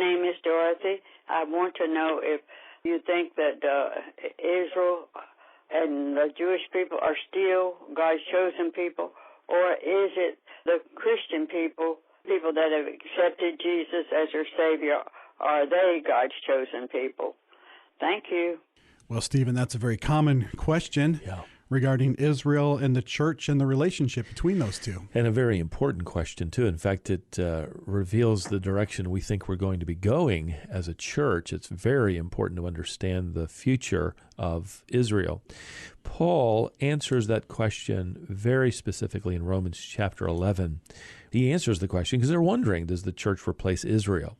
name is Dorothy. I want to know if you think that Israel and the Jewish people are still God's chosen people, or is it the Christian people that have accepted Jesus as their Savior, are they God's chosen people? Thank you. Well, Stephen, that's a very common question regarding Israel and the church and the relationship between those two. And a very important question, too. In fact, it reveals the direction we think we're going to be going as a church. It's very important to understand the future of Israel. Paul answers that question very specifically in Romans chapter 11. He answers the question because they're wondering, does the church replace Israel?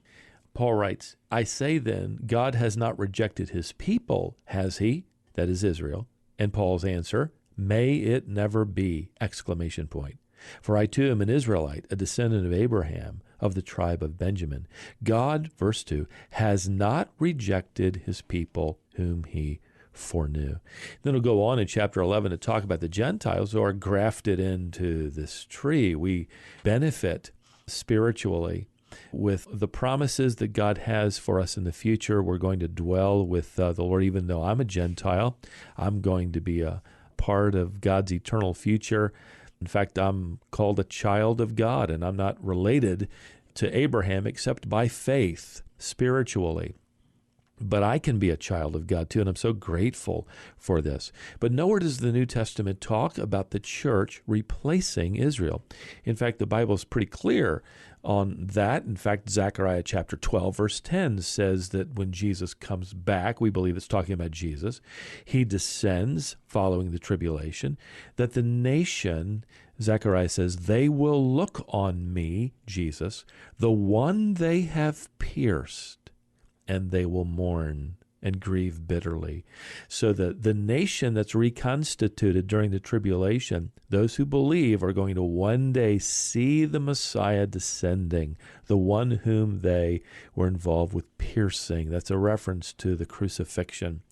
Paul writes, I say then, God has not rejected his people, has he? That is Israel. And Paul's answer, may it never be! Exclamation point. For I too am an Israelite, a descendant of Abraham, of the tribe of Benjamin. God, verse 2, has not rejected his people whom he foreknew. Then we'll go on in chapter 11 to talk about the Gentiles who are grafted into this tree. We benefit spiritually with the promises that God has for us in the future. We're going to dwell with the Lord. Even though I'm a Gentile, I'm going to be a part of God's eternal future. In fact, I'm called a child of God, and I'm not related to Abraham except by faith spiritually. But I can be a child of God too, and I'm so grateful for this. But nowhere does the New Testament talk about the church replacing Israel. In fact, the Bible is pretty clear on that. In fact, Zechariah chapter 12, verse 10 says that when Jesus comes back, we believe it's talking about Jesus, he descends following the tribulation, that the nation, Zechariah says, they will look on me, Jesus, the one they have pierced, and they will mourn and grieve bitterly. So that the nation that's reconstituted during the tribulation, those who believe are going to one day see the Messiah descending, the one whom they were involved with piercing. That's a reference to the crucifixion.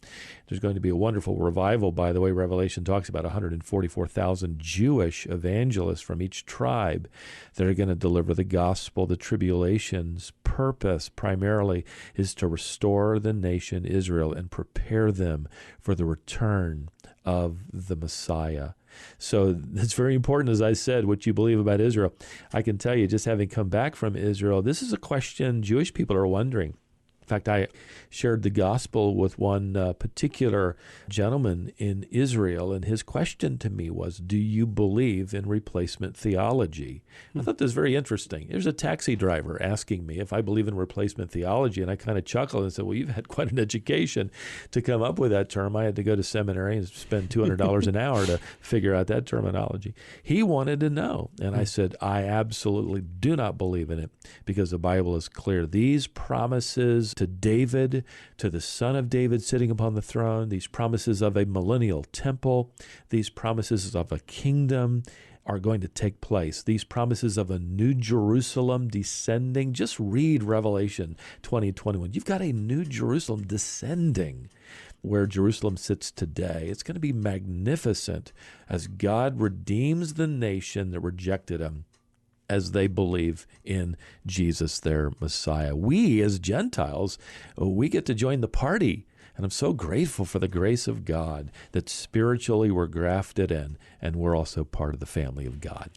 There's going to be a wonderful revival, by the way. Revelation talks about 144,000 Jewish evangelists from each tribe that are going to deliver the gospel. The tribulation's purpose primarily is to restore the nation Israel and prepare them for the return of the Messiah. So it's very important, as I said, what you believe about Israel. I can tell you, just having come back from Israel, this is a question Jewish people are wondering. In fact, I shared the gospel with one particular gentleman in Israel, and his question to me was, do you believe in replacement theology? I thought this was very interesting. There's a taxi driver asking me if I believe in replacement theology, and I kind of chuckled and said, well, you've had quite an education to come up with that term. I had to go to seminary and spend $200 an hour to figure out that terminology. He wanted to know, and I said, I absolutely do not believe in it because the Bible is clear. These promises to David, to the son of David sitting upon the throne, these promises of a millennial temple, these promises of a kingdom are going to take place. These promises of a new Jerusalem descending. Just read Revelation 20:21. You've got a new Jerusalem descending where Jerusalem sits today. It's going to be magnificent as God redeems the nation that rejected him, as they believe in Jesus, their Messiah. We, as Gentiles, we get to join the party. And I'm so grateful for the grace of God that spiritually we're grafted in, and we're also part of the family of God.